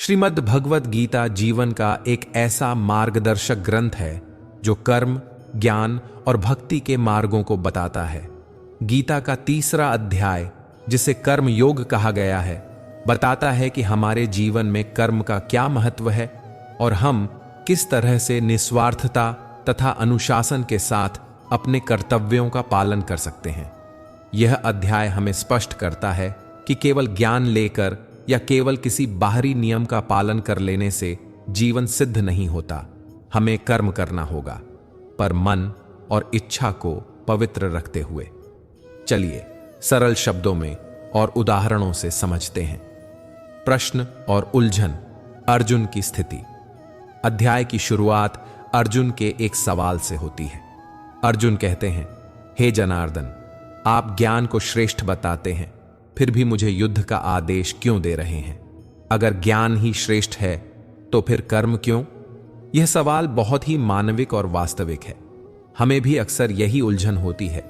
श्रीमद् भगवत गीता जीवन का एक ऐसा मार्गदर्शक ग्रंथ है जो कर्म, ज्ञान और भक्ति के मार्गों को बताता है। गीता का तीसरा अध्याय, जिसे कर्म योग कहा गया है, बताता है कि हमारे जीवन में कर्म का क्या महत्व है और हम किस तरह से निस्वार्थता तथा अनुशासन के साथ अपने कर्तव्यों का पालन कर सकते हैं। यह अध्याय हमें स्पष्ट करता है कि केवल ज्ञान लेकर या केवल किसी बाहरी नियम का पालन कर लेने से जीवन सिद्ध नहीं होता। हमें कर्म करना होगा, पर मन और इच्छा को पवित्र रखते हुए। चलिए सरल शब्दों में और उदाहरणों से समझते हैं। प्रश्न और उलझन, अर्जुन की स्थिति। अध्याय की शुरुआत अर्जुन के एक सवाल से होती है। अर्जुन कहते हैं, हे जनार्दन, आप ज्ञान को श्रेष्ठ बताते हैं, फिर भी मुझे युद्ध का आदेश क्यों दे रहे हैं? अगर ज्ञान ही श्रेष्ठ है तो फिर कर्म क्यों? यह सवाल बहुत ही मानविक और वास्तविक है। हमें भी अक्सर यही उलझन होती है।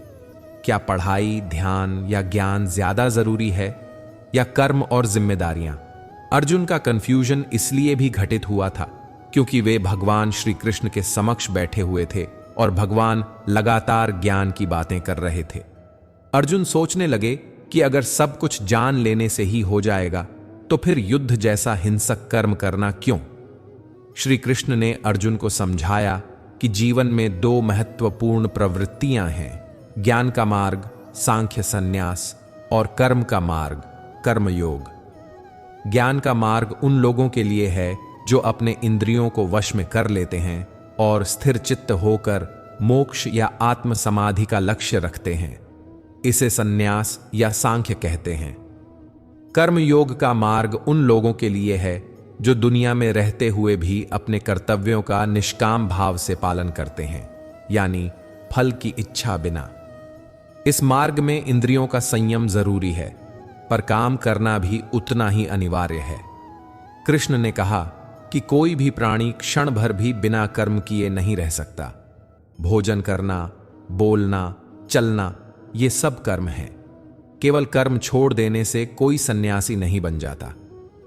क्या पढ़ाई, ध्यान या ज्ञान ज्यादा जरूरी है या कर्म और जिम्मेदारियां? अर्जुन का कंफ्यूजन इसलिए भी घटित हुआ था क्योंकि वे भगवान श्री कृष्ण के समक्ष बैठे हुए थे और भगवान लगातार ज्ञान की बातें कर रहे थे। अर्जुन सोचने लगे कि अगर सब कुछ जान लेने से ही हो जाएगा तो फिर युद्ध जैसा हिंसक कर्म करना क्यों? श्री कृष्ण ने अर्जुन को समझाया कि जीवन में दो महत्वपूर्ण प्रवृत्तियां हैं, ज्ञान का मार्ग सांख्य संन्यास और कर्म का मार्ग कर्मयोग। ज्ञान का मार्ग उन लोगों के लिए है जो अपने इंद्रियों को वश में कर लेते हैं और स्थिर चित्त होकर मोक्ष या आत्म समाधि का लक्ष्य रखते हैं। इसे संन्यास या सांख्य कहते हैं। कर्म योग का मार्ग उन लोगों के लिए है जो दुनिया में रहते हुए भी अपने कर्तव्यों का निष्काम भाव से पालन करते हैं, यानी फल की इच्छा बिना। इस मार्ग में इंद्रियों का संयम जरूरी है, पर काम करना भी उतना ही अनिवार्य है। कृष्ण ने कहा कि कोई भी प्राणी क्षण भर भी बिना कर्म किए नहीं रह सकता। भोजन करना, बोलना, चलना, ये सब कर्म हैं। केवल कर्म छोड़ देने से कोई सन्यासी नहीं बन जाता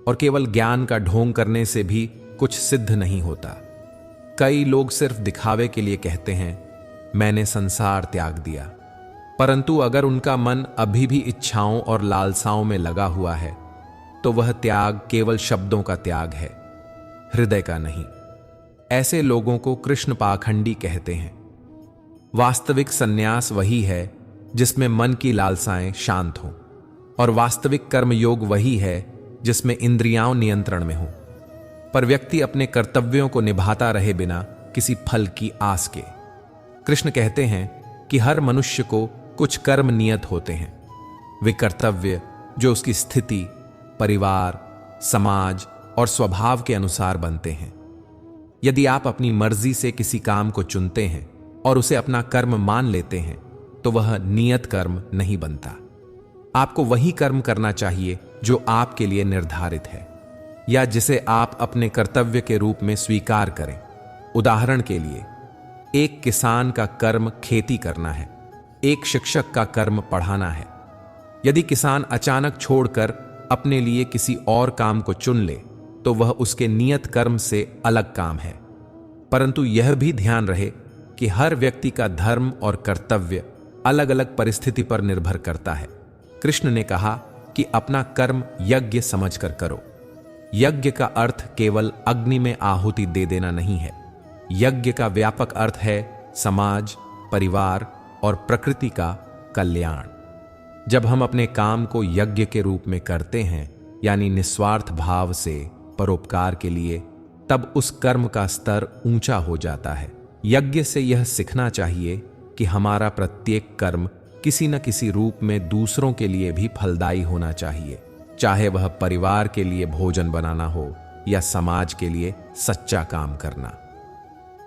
और केवल ज्ञान का ढोंग करने से भी कुछ सिद्ध नहीं होता। कई लोग सिर्फ दिखावे के लिए कहते हैं, मैंने संसार त्याग दिया, परंतु अगर उनका मन अभी भी इच्छाओं और लालसाओं में लगा हुआ है तो वह त्याग केवल शब्दों का त्याग है, हृदय का नहीं। ऐसे लोगों को कृष्ण पाखंडी कहते हैं। वास्तविक सन्यास वही है जिसमें मन की लालसाएं शांत हों, और वास्तविक कर्म योग वही है जिसमें इंद्रियां नियंत्रण में हों, पर व्यक्ति अपने कर्तव्यों को निभाता रहे बिना किसी फल की आस के। कृष्ण कहते हैं कि हर मनुष्य को कुछ कर्म नियत होते हैं। वे कर्तव्य जो उसकी स्थिति, परिवार, समाज और स्वभाव के अनुसार बनते हैं। यदि आप अपनी मर्जी से किसी काम को चुनते हैं और उसे अपना कर्म मान लेते हैं तो वह नियत कर्म नहीं बनता। आपको वही कर्म करना चाहिए जो आपके लिए निर्धारित है या जिसे आप अपने कर्तव्य के रूप में स्वीकार करें। उदाहरण के लिए, एक किसान का कर्म खेती करना है, एक शिक्षक का कर्म पढ़ाना है। यदि किसान अचानक छोड़कर अपने लिए किसी और काम को चुन ले तो वह उसके नियत कर्म से अलग काम है। परंतु यह भी ध्यान रहे कि हर व्यक्ति का धर्म और कर्तव्य अलग अलग परिस्थिति पर निर्भर करता है। कृष्ण ने कहा कि अपना कर्म यज्ञ समझकर करो। यज्ञ का अर्थ केवल अग्नि में आहुति दे देना नहीं है। यज्ञ का व्यापक अर्थ है समाज, परिवार और प्रकृति का कल्याण। जब हम अपने काम को यज्ञ के रूप में करते हैं, यानी निस्वार्थ भाव से परोपकार के लिए, तब उस कर्म का स्तर ऊंचा हो जाता है। यज्ञ से यह सीखना चाहिए कि हमारा प्रत्येक कर्म किसी न किसी रूप में दूसरों के लिए भी फलदायी होना चाहिए, चाहे वह परिवार के लिए भोजन बनाना हो या समाज के लिए सच्चा काम करना।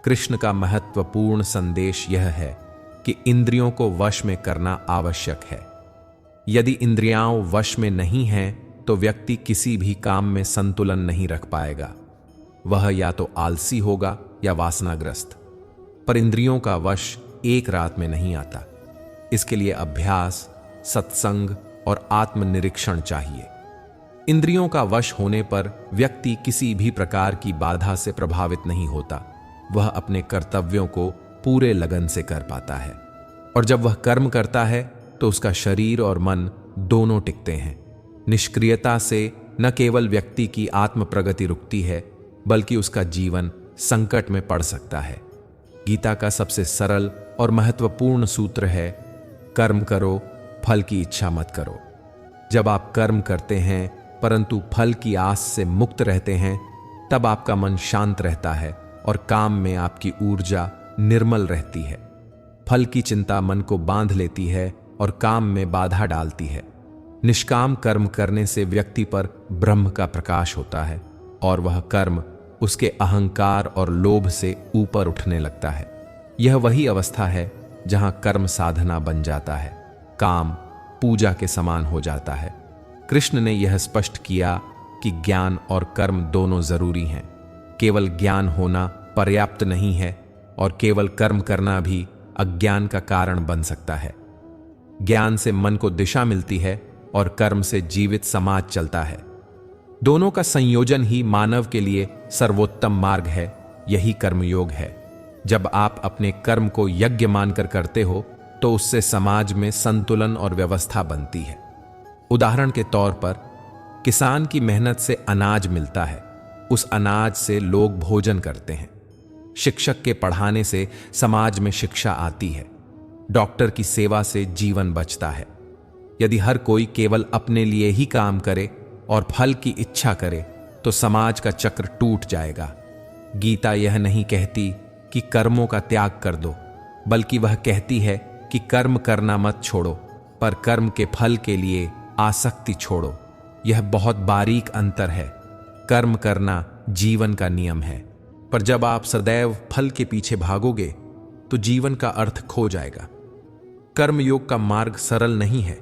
कृष्ण का महत्वपूर्ण संदेश यह है कि इंद्रियों को वश में करना आवश्यक है। यदि इंद्रियां वश में नहीं हैं तो व्यक्ति किसी भी काम में संतुलन नहीं रख पाएगा। वह या तो आलसी होगा या वासनाग्रस्त। पर इंद्रियों का वश एक रात में नहीं आता। इसके लिए अभ्यास, सत्संग और आत्मनिरीक्षण चाहिए। इंद्रियों का वश होने पर व्यक्ति किसी भी प्रकार की बाधा से प्रभावित नहीं होता। वह अपने कर्तव्यों को पूरे लगन से कर पाता है, और जब वह कर्म करता है तो उसका शरीर और मन दोनों टिकते हैं। निष्क्रियता से न केवल व्यक्ति की आत्म प्रगति रुकती है, बल्कि उसका जीवन संकट में पड़ सकता है। गीता का सबसे सरल और महत्वपूर्ण सूत्र है, कर्म करो, फल की इच्छा मत करो। जब आप कर्म करते हैं परंतु फल की आस से मुक्त रहते हैं, तब आपका मन शांत रहता है और काम में आपकी ऊर्जा निर्मल रहती है। फल की चिंता मन को बांध लेती है और काम में बाधा डालती है। निष्काम कर्म करने से व्यक्ति पर ब्रह्म का प्रकाश होता है और वह कर्म उसके अहंकार और लोभ से ऊपर उठने लगता है। यह वही अवस्था है जहां कर्म साधना बन जाता है, काम पूजा के समान हो जाता है। कृष्ण ने यह स्पष्ट किया कि ज्ञान और कर्म दोनों जरूरी हैं। केवल ज्ञान होना पर्याप्त नहीं है और केवल कर्म करना भी अज्ञान का कारण बन सकता है। ज्ञान से मन को दिशा मिलती है और कर्म से जीवित समाज चलता है। दोनों का संयोजन ही मानव के लिए सर्वोत्तम मार्ग है। यही कर्मयोग है। जब आप अपने कर्म को यज्ञ मानकर करते हो तो उससे समाज में संतुलन और व्यवस्था बनती है। उदाहरण के तौर पर किसान की मेहनत से अनाज मिलता है, उस अनाज से लोग भोजन करते हैं। शिक्षक के पढ़ाने से समाज में शिक्षा आती है। डॉक्टर की सेवा से जीवन बचता है। यदि हर कोई केवल अपने लिए ही काम करे और फल की इच्छा करे तो समाज का चक्र टूट जाएगा। गीता यह नहीं कहती कि कर्मों का त्याग कर दो, बल्कि वह कहती है कि कर्म करना मत छोड़ो, पर कर्म के फल के लिए आसक्ति छोड़ो। यह बहुत बारीक अंतर है। कर्म करना जीवन का नियम है, पर जब आप सदैव फल के पीछे भागोगे तो जीवन का अर्थ खो जाएगा। कर्मयोग का मार्ग सरल नहीं है।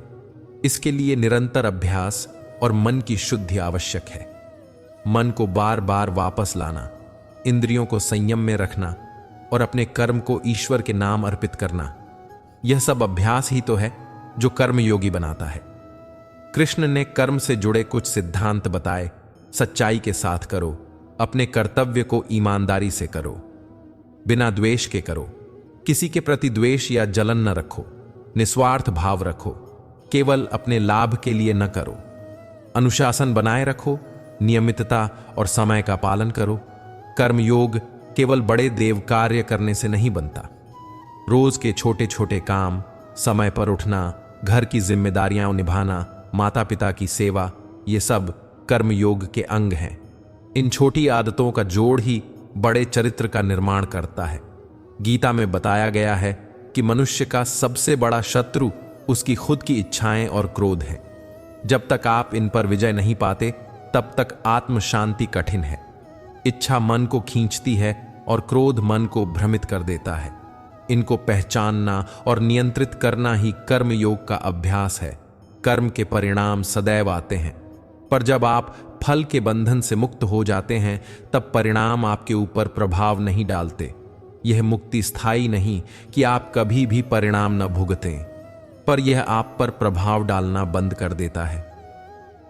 इसके लिए निरंतर अभ्यास और मन की शुद्धि आवश्यक है। मन को बार बार वापस लाना, इंद्रियों को संयम में रखना और अपने कर्म को ईश्वर के नाम अर्पित करना, यह सब अभ्यास ही तो है जो कर्मयोगी बनाता है। कृष्ण ने कर्म से जुड़े कुछ सिद्धांत बताए। सच्चाई के साथ करो, अपने कर्तव्य को ईमानदारी से करो, बिना द्वेष के करो, किसी के प्रति द्वेष या जलन न रखो, निस्वार्थ भाव रखो, केवल अपने लाभ के लिए न करो, अनुशासन बनाए रखो, नियमितता और समय का पालन करो। कर्मयोग केवल बड़े देव कार्य करने से नहीं बनता। रोज के छोटे छोटे काम, समय पर उठना, घर की जिम्मेदारियां निभाना, माता पिता की सेवा, ये सब कर्मयोग के अंग हैं। इन छोटी आदतों का जोड़ ही बड़े चरित्र का निर्माण करता है। गीता में बताया गया है कि मनुष्य का सबसे बड़ा शत्रु उसकी खुद की इच्छाएं और क्रोध है। जब तक आप इन पर विजय नहीं पाते तब तक आत्म शांति कठिन है। इच्छा मन को खींचती है और क्रोध मन को भ्रमित कर देता है। इनको पहचानना और नियंत्रित करना ही कर्म योग का अभ्यास है। कर्म के परिणाम सदैव आते हैं, पर जब आप फल के बंधन से मुक्त हो जाते हैं तब परिणाम आपके ऊपर प्रभाव नहीं डालते। यह मुक्ति स्थायी नहीं कि आप कभी भी परिणाम न भुगतें, पर यह आप पर प्रभाव डालना बंद कर देता है।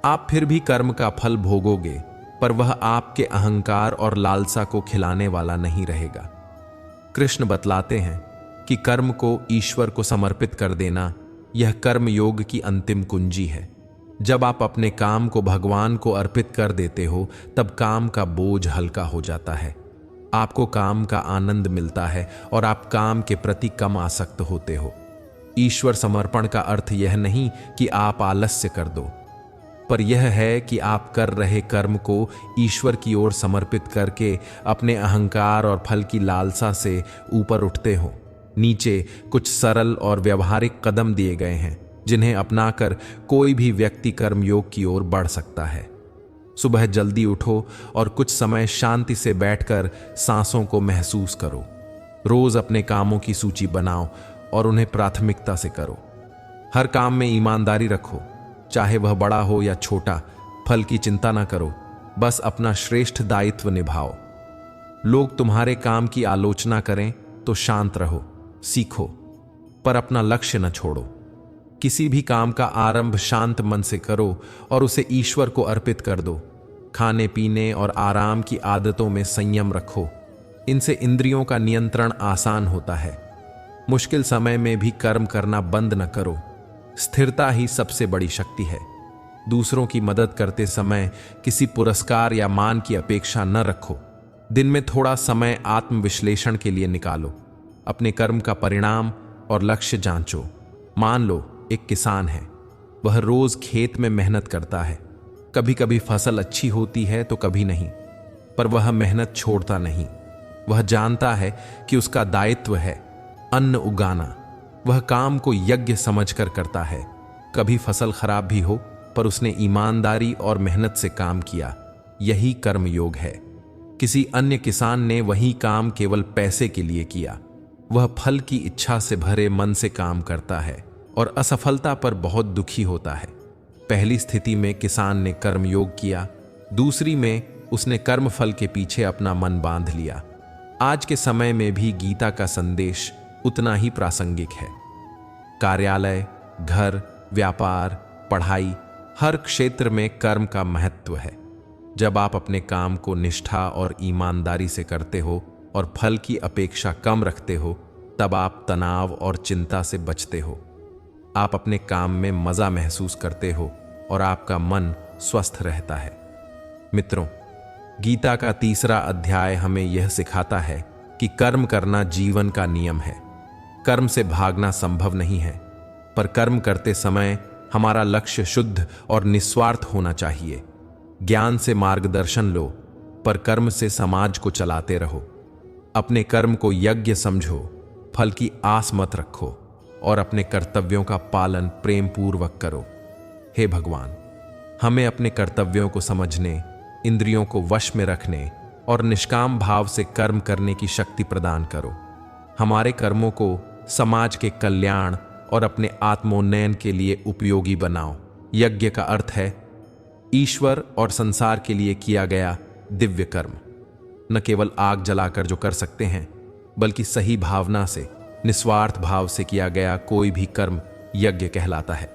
आप फिर भी कर्म का फल भोगोगे, पर वह आपके अहंकार और लालसा को खिलाने वाला नहीं रहेगा। कृष्ण बतलाते हैं कि कर्म को ईश्वर को समर्पित कर देना, यह कर्म योग की अंतिम कुंजी है। जब आप अपने काम को भगवान को अर्पित कर देते हो तब काम का बोझ हल्का हो जाता है। आपको काम का आनंद मिलता है और आप काम के प्रति कम आसक्त होते हो। ईश्वर समर्पण का अर्थ यह नहीं कि आप आलस्य कर दो, पर यह है कि आप कर रहे कर्म को ईश्वर की ओर समर्पित करके अपने अहंकार और फल की लालसा से ऊपर उठते हो। नीचे कुछ सरल और व्यवहारिक कदम दिए गए हैं जिन्हें अपनाकर कोई भी व्यक्ति कर्मयोग की ओर बढ़ सकता है। सुबह जल्दी उठो और कुछ समय शांति से बैठकर सांसों को महसूस करो। रोज अपने कामों की सूची बनाओ और उन्हें प्राथमिकता से करो। हर काम में ईमानदारी रखो, चाहे वह बड़ा हो या छोटा। फल की चिंता ना करो, बस अपना श्रेष्ठ दायित्व निभाओ। लोग तुम्हारे काम की आलोचना करें तो शांत रहो, सीखो, पर अपना लक्ष्य न छोड़ो। किसी भी काम का आरंभ शांत मन से करो और उसे ईश्वर को अर्पित कर दो। खाने पीने और आराम की आदतों में संयम रखो। इनसे इंद्रियों का नियंत्रण आसान होता है। मुश्किल समय में भी कर्म करना बंद न करो। स्थिरता ही सबसे बड़ी शक्ति है। दूसरों की मदद करते समय किसी पुरस्कार या मान की अपेक्षा न रखो। दिन में थोड़ा समय आत्मविश्लेषण के लिए निकालो। अपने कर्म का परिणाम और लक्ष्य जांचो। मान लो एक किसान है, वह रोज खेत में मेहनत करता है। कभी कभी फसल अच्छी होती है तो कभी नहीं, पर वह मेहनत छोड़ता नहीं। वह जानता है कि उसका दायित्व है अन्न उगाना। वह काम को यज्ञ समझकर करता है। कभी फसल खराब भी हो, पर उसने ईमानदारी और मेहनत से काम किया। यही कर्म योग है। किसी अन्य किसान ने वही काम केवल पैसे के लिए किया। वह फल की इच्छा से भरे मन से काम करता है और असफलता पर बहुत दुखी होता है। पहली स्थिति में किसान ने कर्म योग किया, दूसरी में उसने कर्म फल के पीछे अपना मन बांध लिया। आज के समय में भी गीता का संदेश उतना ही प्रासंगिक है। कार्यालय, घर, व्यापार, पढ़ाई, हर क्षेत्र में कर्म का महत्व है। जब आप अपने काम को निष्ठा और ईमानदारी से करते हो और फल की अपेक्षा कम रखते हो, तब आप तनाव और चिंता से बचते हो। आप अपने काम में मजा महसूस करते हो और आपका मन स्वस्थ रहता है। मित्रों, गीता का तीसरा अध्याय हमें यह सिखाता है कि कर्म करना जीवन का नियम है। कर्म से भागना संभव नहीं है, पर कर्म करते समय हमारा लक्ष्य शुद्ध और निस्वार्थ होना चाहिए। ज्ञान से मार्गदर्शन लो, पर कर्म से समाज को चलाते रहो। अपने कर्म को यज्ञ समझो, फल की आस मत रखो और अपने कर्तव्यों का पालन प्रेम पूर्वक करो। हे भगवान, हमें अपने कर्तव्यों को समझने, इंद्रियों को वश में रखने और निष्काम भाव से कर्म करने की शक्ति प्रदान करो। हमारे कर्मों को समाज के कल्याण और अपने आत्मोन्नयन के लिए उपयोगी बनाओ। यज्ञ का अर्थ है ईश्वर और संसार के लिए किया गया दिव्य कर्म। न केवल आग जलाकर जो कर सकते हैं, बल्कि सही भावना से, निस्वार्थ भाव से किया गया कोई भी कर्म यज्ञ कहलाता है।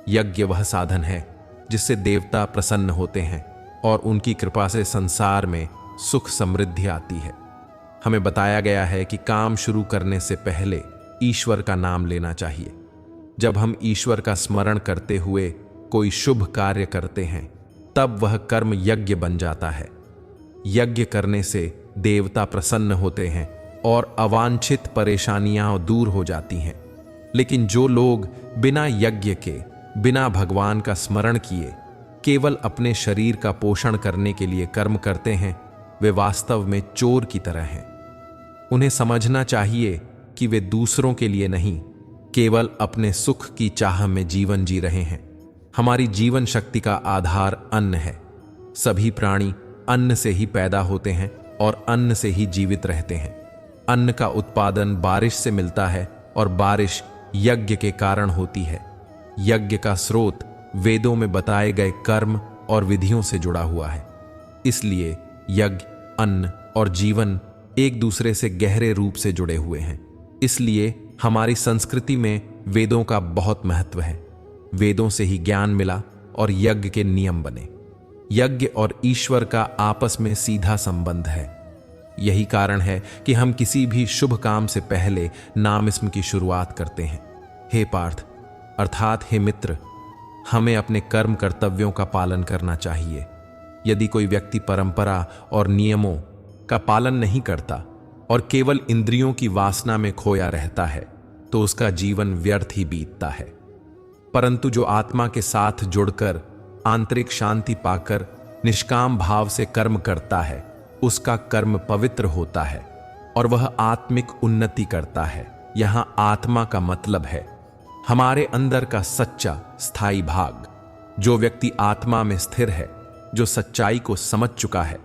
यज्ञ वह साधन है जिससे देवता प्रसन्न होते हैं और उनकी कृपा से संसार में सुख समृद्धि आती है। हमें बताया गया है कि काम शुरू करने से पहले ईश्वर का नाम लेना चाहिए। जब हम ईश्वर का स्मरण करते हुए कोई शुभ कार्य करते हैं, तब वह कर्म यज्ञ बन जाता है। यज्ञ करने से देवता प्रसन्न होते हैं और अवांछित परेशानियां दूर हो जाती हैं। लेकिन जो लोग बिना यज्ञ के, बिना भगवान का स्मरण किए केवल अपने शरीर का पोषण करने के लिए कर्म करते हैं, वे वास्तव में चोर की तरह हैं। उन्हें समझना चाहिए कि वे दूसरों के लिए नहीं, केवल अपने सुख की चाह में जीवन जी रहे हैं। हमारी जीवन शक्ति का आधार अन्न है। सभी प्राणी अन्न से ही पैदा होते हैं और अन्न से ही जीवित रहते हैं। अन्न का उत्पादन बारिश से मिलता है और बारिश यज्ञ के कारण होती है। यज्ञ का स्रोत वेदों में बताए गए कर्म और विधियों से जुड़ा हुआ है। इसलिए यज्ञ, अन्न और जीवन एक दूसरे से गहरे रूप से जुड़े हुए हैं। इसलिए हमारी संस्कृति में वेदों का बहुत महत्व है। वेदों से ही ज्ञान मिला और यज्ञ के नियम बने। यज्ञ और ईश्वर का आपस में सीधा संबंध है। यही कारण है कि हम किसी भी शुभ काम से पहले नाम स्मरण की शुरुआत करते हैं। हे पार्थ, अर्थात हे मित्र, हमें अपने कर्म कर्तव्यों का पालन करना चाहिए। यदि कोई व्यक्ति परंपरा और नियमों का पालन नहीं करता और केवल इंद्रियों की वासना में खोया रहता है, तो उसका जीवन व्यर्थ ही बीतता है। परंतु जो आत्मा के साथ जुड़कर आंतरिक शांति पाकर निष्काम भाव से कर्म करता है, उसका कर्म पवित्र होता है और वह आत्मिक उन्नति करता है। यहां आत्मा का मतलब है हमारे अंदर का सच्चा स्थायी भाग। जो व्यक्ति आत्मा में स्थिर है, जो सच्चाई को समझ चुका है,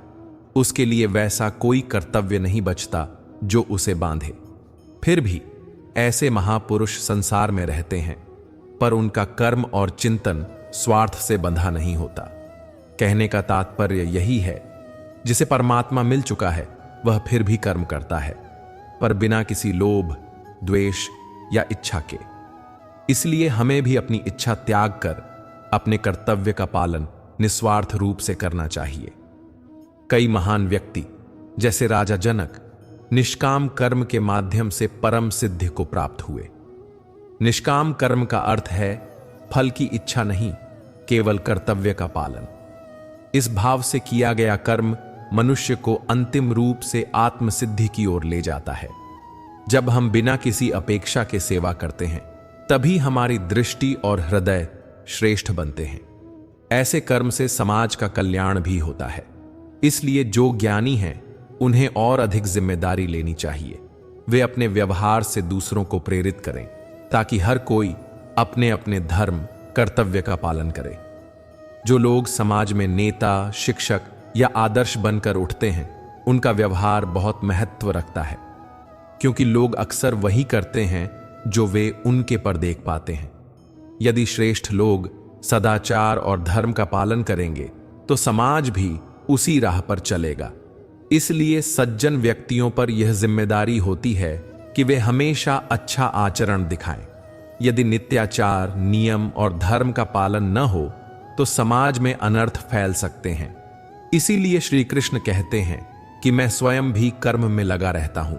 उसके लिए वैसा कोई कर्तव्य नहीं बचता जो उसे बांधे। फिर भी ऐसे महापुरुष संसार में रहते हैं, पर उनका कर्म और चिंतन स्वार्थ से बंधा नहीं होता। कहने का तात्पर्य यही है, जिसे परमात्मा मिल चुका है वह फिर भी कर्म करता है, पर बिना किसी लोभ, द्वेष या इच्छा के। इसलिए हमें भी अपनी इच्छा त्याग कर अपने कर्तव्य का पालन निस्वार्थ रूप से करना चाहिए। कई महान व्यक्ति जैसे राजा जनक निष्काम कर्म के माध्यम से परम सिद्धि को प्राप्त हुए। निष्काम कर्म का अर्थ है फल की इच्छा नहीं, केवल कर्तव्य का पालन। इस भाव से किया गया कर्म मनुष्य को अंतिम रूप से आत्मसिद्धि की ओर ले जाता है। जब हम बिना किसी अपेक्षा के सेवा करते हैं, तभी हमारी दृष्टि और हृदय श्रेष्ठ बनते हैं। ऐसे कर्म से समाज का कल्याण भी होता है। इसलिए जो ज्ञानी हैं, उन्हें और अधिक जिम्मेदारी लेनी चाहिए। वे अपने व्यवहार से दूसरों को प्रेरित करें, ताकि हर कोई अपने अपने धर्म कर्तव्य का पालन करे। जो लोग समाज में नेता, शिक्षक या आदर्श बनकर उठते हैं, उनका व्यवहार बहुत महत्व रखता है, क्योंकि लोग अक्सर वही करते हैं जो वे उनके पर देख पाते हैं। यदि श्रेष्ठ लोग सदाचार और धर्म का पालन करेंगे, तो समाज भी उसी राह पर चलेगा। इसलिए सज्जन व्यक्तियों पर यह जिम्मेदारी होती है कि वे हमेशा अच्छा आचरण दिखाएं। यदि नित्याचार, नियम और धर्म का पालन न हो, तो समाज में अनर्थ फैल सकते हैं। इसीलिए श्री कृष्ण कहते हैं कि मैं स्वयं भी कर्म में लगा रहता हूं,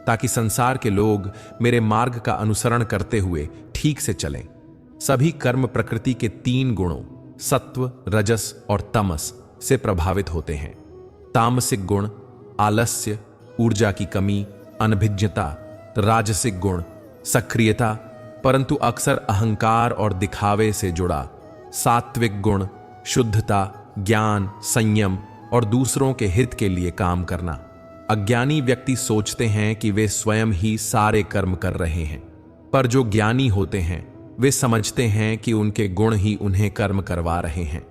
ताकि संसार के लोग मेरे मार्ग का अनुसरण करते हुए ठीक से चलें। सभी कर्म प्रकृति के 3 गुणों सत्व, रजस और तमस से प्रभावित होते हैं। तामसिक गुण आलस्य, ऊर्जा की कमी, अनभिज्ञता, राजसिक गुण सक्रियता, परंतु अक्सर अहंकार और दिखावे से जुड़ा, सात्विक गुण शुद्धता, ज्ञान, संयम और दूसरों के हित के लिए काम करना। अज्ञानी व्यक्ति सोचते हैं कि वे स्वयं ही सारे कर्म कर रहे हैं, पर जो ज्ञानी होते हैं वे समझते हैं कि उनके गुण ही उन्हें कर्म करवा रहे हैं।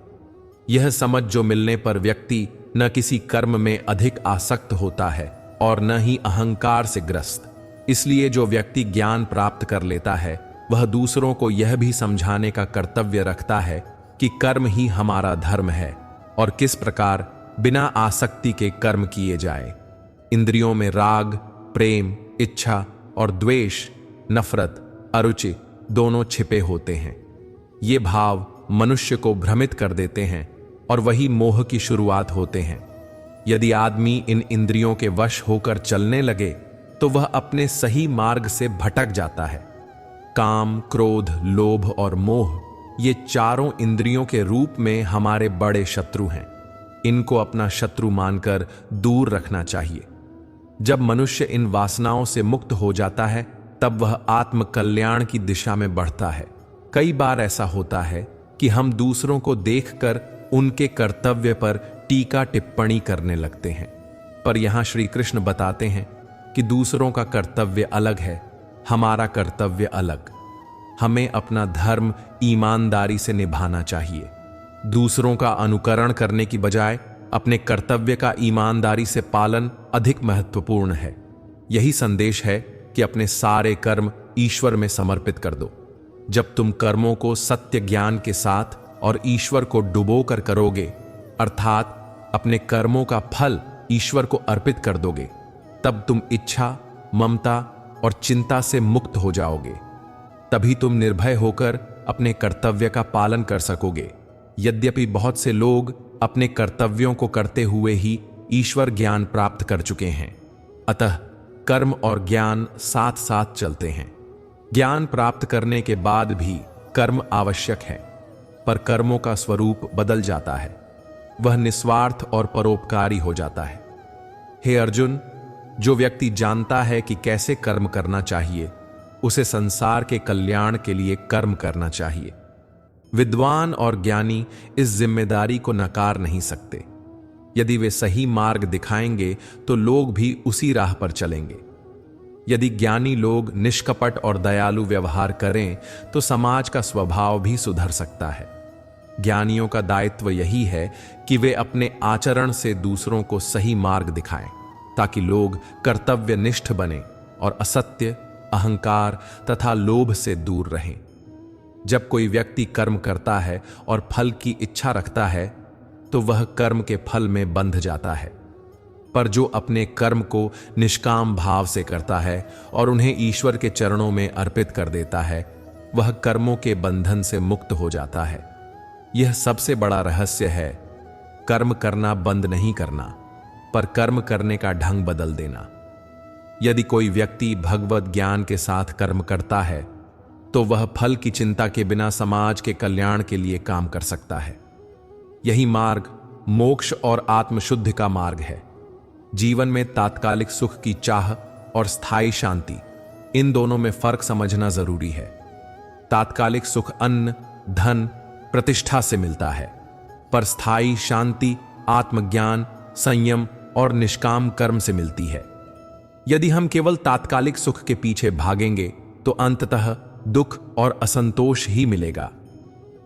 यह समझ जो मिलने पर व्यक्ति न किसी कर्म में अधिक आसक्त होता है और न ही अहंकार से ग्रस्त। इसलिए जो व्यक्ति ज्ञान प्राप्त कर लेता है, वह दूसरों को यह भी समझाने का कर्तव्य रखता है कि कर्म ही हमारा धर्म है और किस प्रकार बिना आसक्ति के कर्म किए जाए। इंद्रियों में राग, प्रेम, इच्छा और द्वेष, नफरत, अरुचि दोनों छिपे होते हैं। ये भाव मनुष्य को भ्रमित कर देते हैं और वही मोह की शुरुआत होते हैं। यदि आदमी इन इंद्रियों के वश होकर चलने लगे, तो वह अपने सही मार्ग से भटक जाता है। काम, क्रोध, लोभ और मोह, ये चारों इंद्रियों के रूप में हमारे बड़े शत्रु हैं। इनको अपना शत्रु मानकर दूर रखना चाहिए। जब मनुष्य इन वासनाओं से मुक्त हो जाता है, तब वह आत्म कल्याण की दिशा में बढ़ता है। कई बार ऐसा होता है कि हम दूसरों को देखकर उनके कर्तव्य पर टीका टिप्पणी करने लगते हैं, पर यहां श्री कृष्ण बताते हैं कि दूसरों का कर्तव्य अलग है, हमारा कर्तव्य अलग। हमें अपना धर्म ईमानदारी से निभाना चाहिए। दूसरों का अनुकरण करने की बजाय अपने कर्तव्य का ईमानदारी से पालन अधिक महत्वपूर्ण है। यही संदेश है कि अपने सारे कर्म ईश्वर में समर्पित कर दो। जब तुम कर्मों को सत्य ज्ञान के साथ और ईश्वर को डुबोकर करोगे, अर्थात अपने कर्मों का फल ईश्वर को अर्पित कर दोगे, तब तुम इच्छा, ममता और चिंता से मुक्त हो जाओगे। तभी तुम निर्भय होकर अपने कर्तव्य का पालन कर सकोगे। यद्यपि बहुत से लोग अपने कर्तव्यों को करते हुए ही ईश्वर ज्ञान प्राप्त कर चुके हैं, अतः कर्म और ज्ञान साथ साथ चलते हैं। ज्ञान प्राप्त करने के बाद भी कर्म आवश्यक है, पर कर्मों का स्वरूप बदल जाता है। वह निस्वार्थ और परोपकारी हो जाता है। हे अर्जुन, जो व्यक्ति जानता है कि कैसे कर्म करना चाहिए, उसे संसार के कल्याण के लिए कर्म करना चाहिए। विद्वान और ज्ञानी इस जिम्मेदारी को नकार नहीं सकते। यदि वे सही मार्ग दिखाएंगे तो लोग भी उसी राह पर चलेंगे। यदि ज्ञानी लोग निष्कपट और दयालु व्यवहार करें, तो समाज का स्वभाव भी सुधर सकता है। ज्ञानियों का दायित्व यही है कि वे अपने आचरण से दूसरों को सही मार्ग दिखाएं, ताकि लोग कर्तव्यनिष्ठ बने और असत्य, अहंकार तथा लोभ से दूर रहें। जब कोई व्यक्ति कर्म करता है और फल की इच्छा रखता है, तो वह कर्म के फल में बंध जाता है। पर जो अपने कर्म को निष्काम भाव से करता है और उन्हें ईश्वर के चरणों में अर्पित कर देता है, वह कर्मों के बंधन से मुक्त हो जाता है। यह सबसे बड़ा रहस्य है। कर्म करना बंद नहीं करना, पर कर्म करने का ढंग बदल देना। यदि कोई व्यक्ति भगवत ज्ञान के साथ कर्म करता है तो वह फल की चिंता के बिना समाज के कल्याण के लिए काम कर सकता है। यही मार्ग मोक्ष और आत्मशुद्धि का मार्ग है। जीवन में तात्कालिक सुख की चाह और स्थायी शांति, इन दोनों में फर्क समझना जरूरी है। तात्कालिक सुख अन्न, धन, प्रतिष्ठा से मिलता है, पर स्थायी शांति आत्मज्ञान, संयम और निष्काम कर्म से मिलती है। यदि हम केवल तात्कालिक सुख के पीछे भागेंगे तो अंततः दुख और असंतोष ही मिलेगा।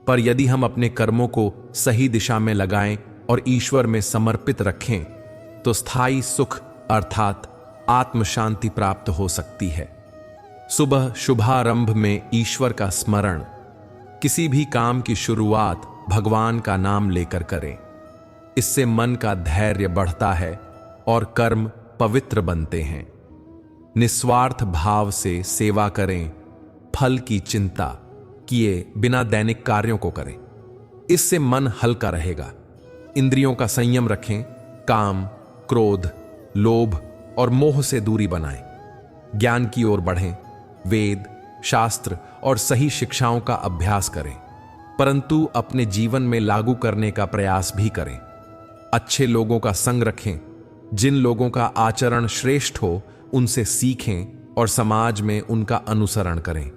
पर यदि हम अपने कर्मों को सही दिशा में लगाएं और ईश्वर में समर्पित रखें तो स्थायी सुख अर्थात आत्म शांति प्राप्त हो सकती है। सुबह शुभारंभ में ईश्वर का स्मरण, किसी भी काम की शुरुआत भगवान का नाम लेकर करें। इससे मन का धैर्य बढ़ता है और कर्म पवित्र बनते हैं। निस्वार्थ भाव से सेवा करें, फल की चिंता किए बिना दैनिक कार्यों को करें। इससे मन हल्का रहेगा। इंद्रियों का संयम रखें, काम, क्रोध, लोभ और मोह से दूरी बनाएं। ज्ञान की ओर बढ़ें, वेद, शास्त्र और सही शिक्षाओं का अभ्यास करें, परंतु अपने जीवन में लागू करने का प्रयास भी करें। अच्छे लोगों का संग रखें, जिन लोगों का आचरण श्रेष्ठ हो उनसे सीखें और समाज में उनका अनुसरण करें।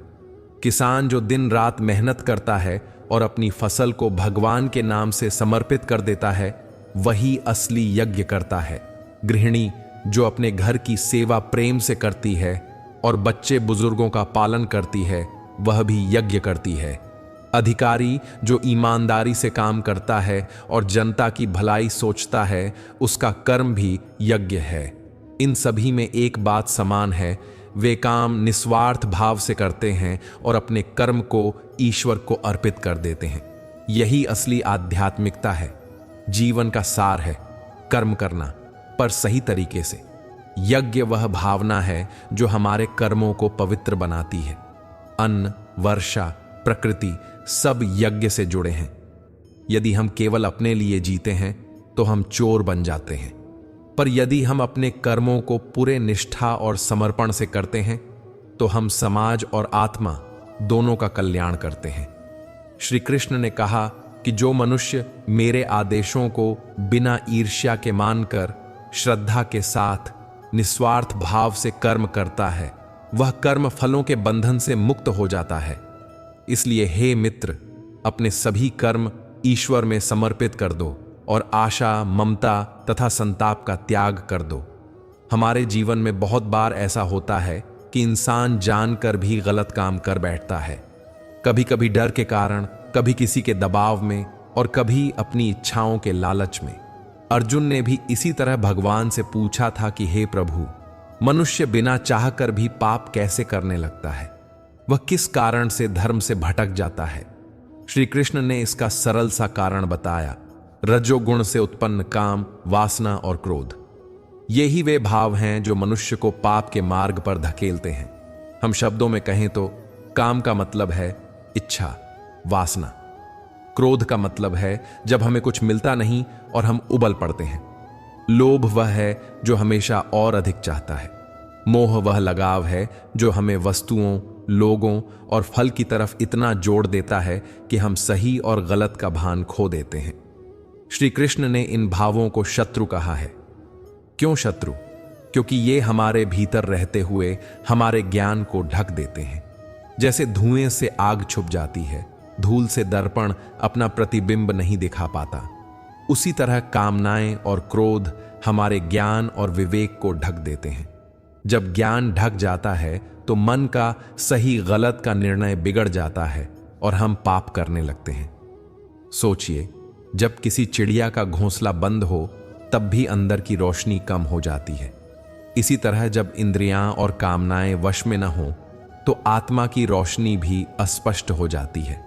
किसान जो दिन रात मेहनत करता है और अपनी फसल को भगवान के नाम से समर्पित कर देता है, वही असली यज्ञ करता है। गृहिणी जो अपने घर की सेवा प्रेम से करती है और बच्चे बुजुर्गों का पालन करती है, वह भी यज्ञ करती है। अधिकारी जो ईमानदारी से काम करता है और जनता की भलाई सोचता है, उसका कर्म भी यज्ञ है। इन सभी में एक बात समान है, वे काम निस्वार्थ भाव से करते हैं और अपने कर्म को ईश्वर को अर्पित कर देते हैं। यही असली आध्यात्मिकता है। जीवन का सार है कर्म करना, पर सही तरीके से। यज्ञ वह भावना है जो हमारे कर्मों को पवित्र बनाती है। अन्न, वर्षा, प्रकृति सब यज्ञ से जुड़े हैं। यदि हम केवल अपने लिए जीते हैं तो हम चोर बन जाते हैं, पर यदि हम अपने कर्मों को पूरे निष्ठा और समर्पण से करते हैं तो हम समाज और आत्मा दोनों का कल्याण करते हैं। श्री कृष्ण ने कहा कि जो मनुष्य मेरे आदेशों को बिना ईर्ष्या के मानकर श्रद्धा के साथ निस्वार्थ भाव से कर्म करता है, वह कर्म फलों के बंधन से मुक्त हो जाता है। इसलिए हे मित्र, अपने सभी कर्म ईश्वर में समर्पित कर दो और आशा, ममता तथा संताप का त्याग कर दो। हमारे जीवन में बहुत बार ऐसा होता है कि इंसान जानकर भी गलत काम कर बैठता है, कभी कभी डर के कारण, कभी किसी के दबाव में और कभी अपनी इच्छाओं के लालच में। अर्जुन ने भी इसी तरह भगवान से पूछा था कि हे प्रभु, मनुष्य बिना चाहकर भी पाप कैसे करने लगता है? वह किस कारण से धर्म से भटक जाता है? श्री कृष्ण ने इसका सरल सा कारण बताया, रजोगुण से उत्पन्न काम, वासना और क्रोध। ये ही वे भाव हैं जो मनुष्य को पाप के मार्ग पर धकेलते हैं। हम शब्दों में कहें तो काम का मतलब है इच्छा, वासना। क्रोध का मतलब है जब हमें कुछ मिलता नहीं और हम उबल पड़ते हैं। लोभ वह है जो हमेशा और अधिक चाहता है। मोह वह लगाव है जो हमें वस्तुओं, लोगों और फल की तरफ इतना जोड़ देता है कि हम सही और गलत का भान खो देते हैं। श्री कृष्ण ने इन भावों को शत्रु कहा है। क्यों शत्रु? क्योंकि ये हमारे भीतर रहते हुए हमारे ज्ञान को ढक देते हैं। जैसे धुएं से आग छुप जाती है, धूल से दर्पण अपना प्रतिबिंब नहीं दिखा पाता, उसी तरह कामनाएं और क्रोध हमारे ज्ञान और विवेक को ढक देते हैं। जब ज्ञान ढक जाता है तो मन का सही गलत का निर्णय बिगड़ जाता है और हम पाप करने लगते हैं। सोचिए, जब किसी चिड़िया का घोंसला बंद हो तब भी अंदर की रोशनी कम हो जाती है। इसी तरह जब इंद्रियां और कामनाएं वश में न हो तो आत्मा की रोशनी भी अस्पष्ट हो जाती है।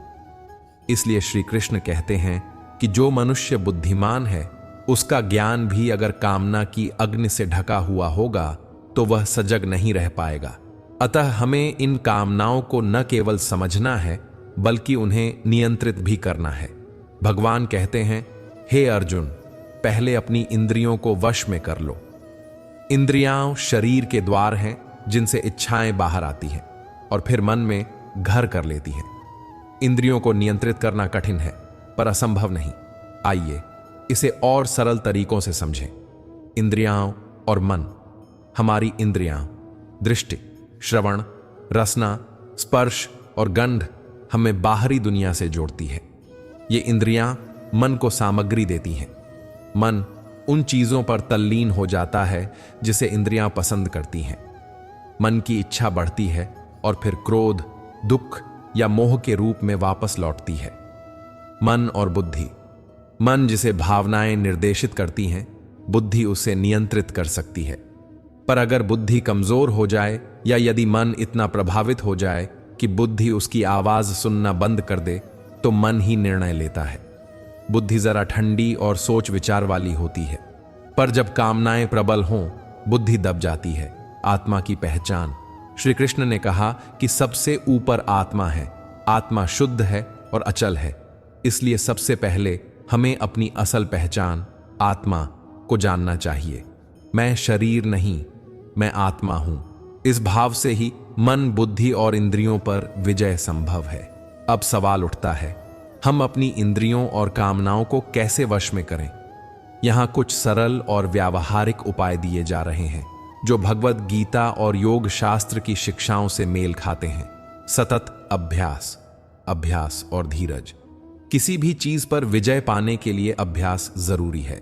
इसलिए श्री कृष्ण कहते हैं कि जो मनुष्य बुद्धिमान है, उसका ज्ञान भी अगर कामना की अग्नि से ढका हुआ होगा तो वह सजग नहीं रह पाएगा, अतः हमें इन कामनाओं को न केवल समझना है बल्कि उन्हें नियंत्रित भी करना है। भगवान कहते हैं, हे अर्जुन, पहले अपनी इंद्रियों को वश में कर लो। इंद्रियां शरीर के द्वार हैं जिनसे इच्छाएं बाहर आती हैं और फिर मन में घर कर लेती हैं। इंद्रियों को नियंत्रित करना कठिन है पर असंभव नहीं। आइए इसे और सरल तरीकों से समझें। इंद्रियां और मन। हमारी इंद्रियां दृष्टि, श्रवण, रसना, स्पर्श और गंध हमें बाहरी दुनिया से जोड़ती है। ये इंद्रियां मन को सामग्री देती हैं। मन उन चीजों पर तल्लीन हो जाता है जिसे इंद्रियां पसंद करती हैं। मन की इच्छा बढ़ती है और फिर क्रोध, दुख या मोह के रूप में वापस लौटती है। मन और बुद्धि। मन जिसे भावनाएं निर्देशित करती हैं, बुद्धि उसे नियंत्रित कर सकती है। पर अगर बुद्धि कमजोर हो जाए या यदि मन इतना प्रभावित हो जाए कि बुद्धि उसकी आवाज सुनना बंद कर दे, तो मन ही निर्णय लेता है। बुद्धि जरा ठंडी और सोच विचार वाली होती है, पर जब कामनाएं प्रबल हों, बुद्धि दब जाती है। आत्मा की पहचान। श्री कृष्ण ने कहा कि सबसे ऊपर आत्मा है। आत्मा शुद्ध है और अचल है। इसलिए सबसे पहले हमें अपनी असल पहचान, आत्मा, को जानना चाहिए। मैं शरीर नहीं, मैं आत्मा हूं। इस भाव से ही मन, बुद्धि और इंद्रियों पर विजय संभव है। अब सवाल उठता है, हम अपनी इंद्रियों और कामनाओं को कैसे वश में करें? यहां कुछ सरल और व्यावहारिक उपाय दिए जा रहे हैं जो भगवद गीता और योग शास्त्र की शिक्षाओं से मेल खाते हैं। सतत अभ्यास, अभ्यास और धीरज। किसी भी चीज पर विजय पाने के लिए अभ्यास जरूरी है।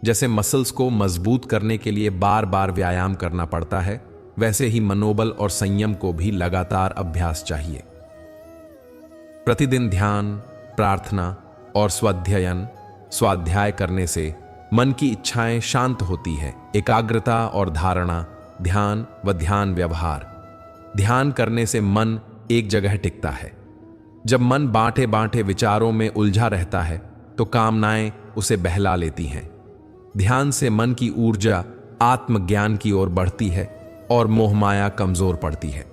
जैसे मसल्स को मजबूत करने के लिए बार बार व्यायाम करना पड़ता है, वैसे ही मनोबल और संयम को भी लगातार अभ्यास चाहिए। प्रतिदिन ध्यान, प्रार्थना और स्वाध्याय करने से मन की इच्छाएं शांत होती है। एकाग्रता और धारणा, ध्यान व ध्यान व्यवहार। ध्यान करने से मन एक जगह टिकता है। जब मन बांटे बांटे विचारों में उलझा रहता है तो कामनाएं उसे बहला लेती हैं। ध्यान से मन की ऊर्जा आत्मज्ञान की ओर बढ़ती है और मोहमाया कमजोर पड़ती है।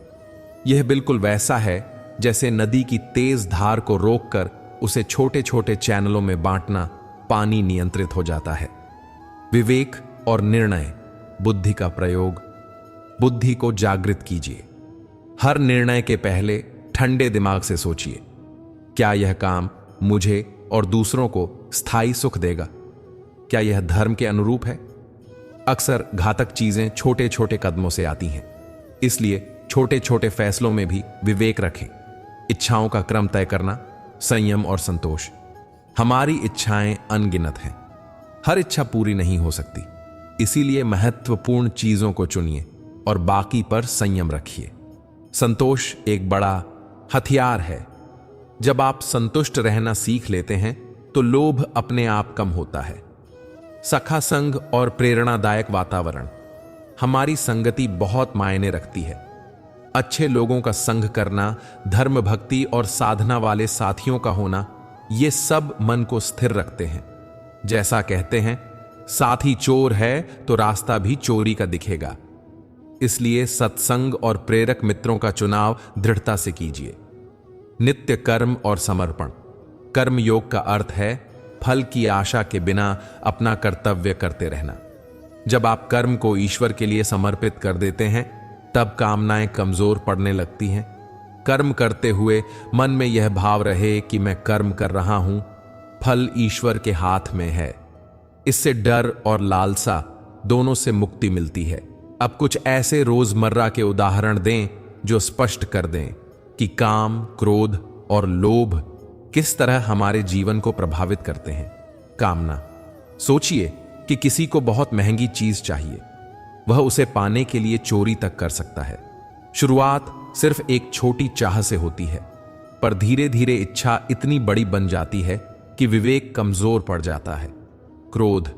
यह बिल्कुल वैसा है जैसे नदी की तेज धार को रोककर उसे छोटे छोटे चैनलों में बांटना, पानी नियंत्रित हो जाता है। विवेक और निर्णय, बुद्धि का प्रयोग। बुद्धि को जागृत कीजिए। हर निर्णय के पहले ठंडे दिमाग से सोचिए, क्या यह काम मुझे और दूसरों को स्थायी सुख देगा? क्या यह धर्म के अनुरूप है? अक्सर घातक चीजें छोटे छोटे कदमों से आती हैं, इसलिए छोटे छोटे फैसलों में भी विवेक रखें। इच्छाओं का क्रम तय करना, संयम और संतोष। हमारी इच्छाएं अनगिनत हैं। हर इच्छा पूरी नहीं हो सकती, इसीलिए महत्वपूर्ण चीजों को चुनिए और बाकी पर संयम रखिए। संतोष एक बड़ा हथियार है। जब आप संतुष्ट रहना सीख लेते हैं तो लोभ अपने आप कम होता है। सखा संग और प्रेरणादायक वातावरण। हमारी संगति बहुत मायने रखती है। अच्छे लोगों का संग करना, धर्म, भक्ति और साधना वाले साथियों का होना, ये सब मन को स्थिर रखते हैं। जैसा कहते हैं, साथी चोर है तो रास्ता भी चोरी का दिखेगा। इसलिए सत्संग और प्रेरक मित्रों का चुनाव दृढ़ता से कीजिए। नित्य कर्म और समर्पण। कर्म योग का अर्थ है फल की आशा के बिना अपना कर्तव्य करते रहना। जब आप कर्म को ईश्वर के लिए समर्पित कर देते हैं, तब कामनाएं कमजोर पड़ने लगती हैं। कर्म करते हुए मन में यह भाव रहे कि मैं कर्म कर रहा हूं, फल ईश्वर के हाथ में है। इससे डर और लालसा दोनों से मुक्ति मिलती है। अब कुछ ऐसे रोजमर्रा के उदाहरण दें जो स्पष्ट कर दें कि काम, क्रोध और लोभ किस तरह हमारे जीवन को प्रभावित करते हैं। कामना। सोचिए कि किसी को बहुत महंगी चीज चाहिए। वह उसे पाने के लिए चोरी तक कर सकता है। शुरुआत सिर्फ एक छोटी चाह से होती है, पर धीरे धीरे इच्छा इतनी बड़ी बन जाती है कि विवेक कमजोर पड़ जाता है। क्रोध।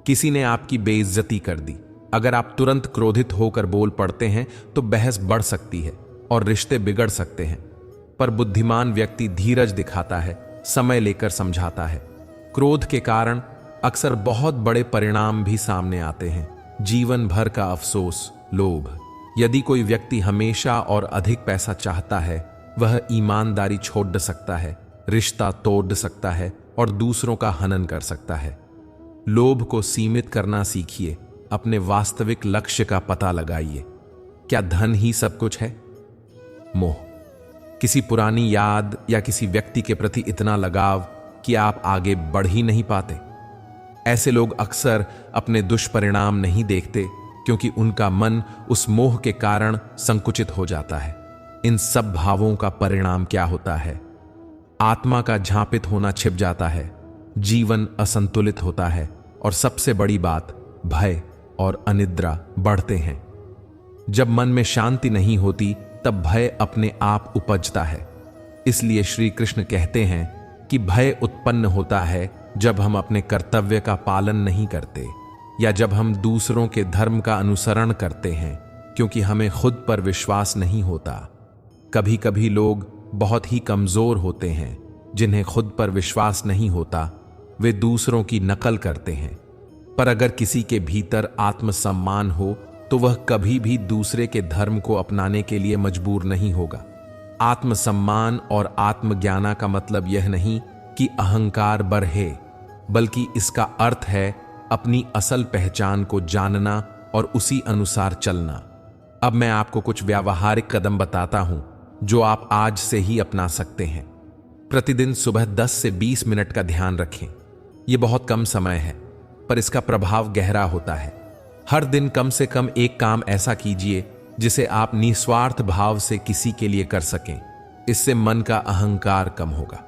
किसी ने आपकी बेइज्जती कर दी। अगर आप तुरंत क्रोधित होकर बोल पड़ते हैं तो बहस बढ़ सकती है और रिश्ते बिगड़ सकते हैं। पर बुद्धिमान व्यक्ति धीरज दिखाता है, समय लेकर समझाता है। क्रोध के कारण अक्सर बहुत बड़े परिणाम भी सामने आते हैं। जीवन भर का अफसोस, लोभ। यदि कोई व्यक्ति हमेशा और अधिक पैसा चाहता है, वह ईमानदारी छोड़ सकता है, रिश्ता तोड़ सकता है और दूसरों का हनन कर सकता है। लोभ को सीमित करना सीखिए, अपने वास्तविक लक्ष्य का पता लगाइए। क्या धन ही सब कुछ है? मोह, किसी पुरानी याद या किसी व्यक्ति के प्रति इतना लगाव कि आप आगे बढ़ ही नहीं पाते। ऐसे लोग अक्सर अपने दुष्परिणाम नहीं देखते क्योंकि उनका मन उस मोह के कारण संकुचित हो जाता है। इन सब भावों का परिणाम क्या होता है? आत्मा का झांपित होना छिप जाता है, जीवन असंतुलित होता है और सबसे बड़ी बात, भय और अनिद्रा बढ़ते हैं। जब मन में शांति नहीं होती तब भय अपने आप उपजता है। इसलिए श्री कृष्ण कहते हैं कि भय उत्पन्न होता है जब हम अपने कर्तव्य का पालन नहीं करते या जब हम दूसरों के धर्म का अनुसरण करते हैं क्योंकि हमें खुद पर विश्वास नहीं होता। कभी कभी लोग बहुत ही कमजोर होते हैं, जिन्हें खुद पर विश्वास नहीं होता, वे दूसरों की नकल करते हैं। पर अगर किसी के भीतर आत्मसम्मान हो तो वह कभी भी दूसरे के धर्म को अपनाने के लिए मजबूर नहीं होगा। आत्मसम्मान और आत्मज्ञान का मतलब यह नहीं कि अहंकार बढ़े, बल्कि इसका अर्थ है अपनी असल पहचान को जानना और उसी अनुसार चलना। अब मैं आपको कुछ व्यावहारिक कदम बताता हूं जो आप आज से ही अपना सकते हैं। प्रतिदिन सुबह 10 से 20 मिनट का ध्यान रखें। यह बहुत कम समय है, पर इसका प्रभाव गहरा होता है। हर दिन कम से कम एक काम ऐसा कीजिए जिसे आप निस्वार्थ भाव से किसी के लिए कर सकें। इससे मन का अहंकार कम होगा।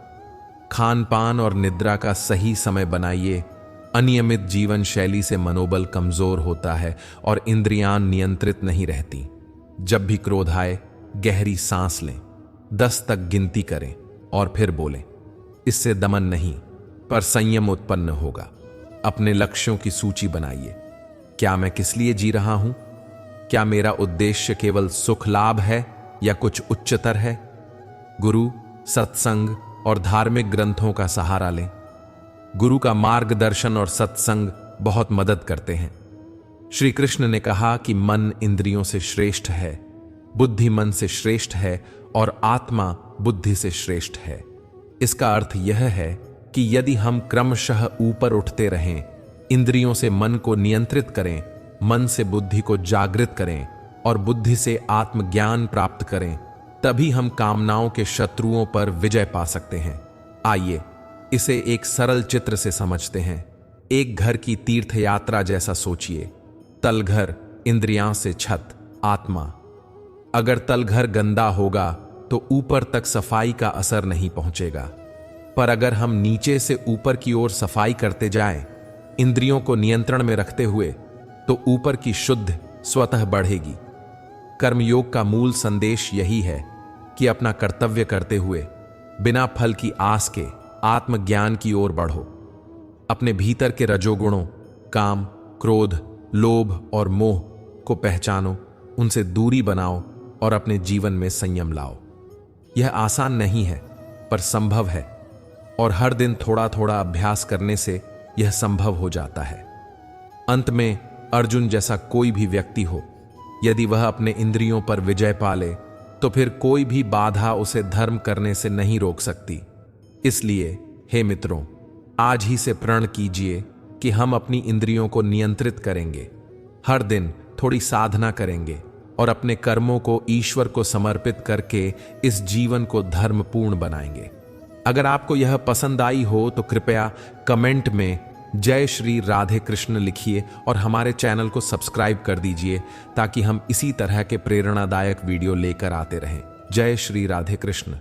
खान पान और निद्रा का सही समय बनाइए। अनियमित जीवन शैली से मनोबल कमजोर होता है और इंद्रियां नियंत्रित नहीं रहती। जब भी क्रोध आए, गहरी सांस लें, 10 तक गिनती करें और फिर बोलें। इससे दमन नहीं, पर संयम उत्पन्न होगा। अपने लक्ष्यों की सूची बनाइए। क्या मैं किस लिए जी रहा हूं? क्या मेरा उद्देश्य केवल सुख लाभ है या कुछ उच्चतर है? गुरु, सत्संग और धार्मिक ग्रंथों का सहारा लें। गुरु का मार्गदर्शन और सत्संग बहुत मदद करते हैं। श्री कृष्ण ने कहा कि मन इंद्रियों से श्रेष्ठ है, बुद्धि मन से श्रेष्ठ है और आत्मा बुद्धि से श्रेष्ठ है। इसका अर्थ यह है कि यदि हम क्रमशः ऊपर उठते रहें, इंद्रियों से मन को नियंत्रित करें, मन से बुद्धि को जागृत करें और बुद्धि से आत्मज्ञान प्राप्त करें, तभी हम कामनाओं के शत्रुओं पर विजय पा सकते हैं। आइए इसे एक सरल चित्र से समझते हैं। एक घर की तीर्थ यात्रा जैसा सोचिए। तलघर, इंद्रियां से छत, आत्मा। अगर तलघर गंदा होगा तो ऊपर तक सफाई का असर नहीं पहुंचेगा, पर अगर हम नीचे से ऊपर की ओर सफाई करते जाएं, इंद्रियों को नियंत्रण में रखते हुए, तो ऊपर की शुद्ध स्वतः बढ़ेगी। कर्मयोग का मूल संदेश यही है कि अपना कर्तव्य करते हुए बिना फल की आस के आत्मज्ञान की ओर बढ़ो। अपने भीतर के रजोगुणों, काम, क्रोध, लोभ और मोह को पहचानो, उनसे दूरी बनाओ और अपने जीवन में संयम लाओ। यह आसान नहीं है, पर संभव है और हर दिन थोड़ा थोड़ा अभ्यास करने से यह संभव हो जाता है। अंत में अर्जुन जैसा कोई भी व्यक्ति हो, यदि वह अपने इंद्रियों पर विजय पाले तो फिर कोई भी बाधा उसे धर्म करने से नहीं रोक सकती। इसलिए हे मित्रों, आज ही से प्रण कीजिए कि हम अपनी इंद्रियों को नियंत्रित करेंगे, हर दिन थोड़ी साधना करेंगे और अपने कर्मों को ईश्वर को समर्पित करके इस जीवन को धर्मपूर्ण बनाएंगे। अगर आपको यह पसंद आई हो तो कृपया कमेंट में जय श्री राधे कृष्ण लिखिए और हमारे चैनल को सब्सक्राइब कर दीजिए ताकि हम इसी तरह के प्रेरणादायक वीडियो लेकर आते रहें। जय श्री राधे कृष्ण।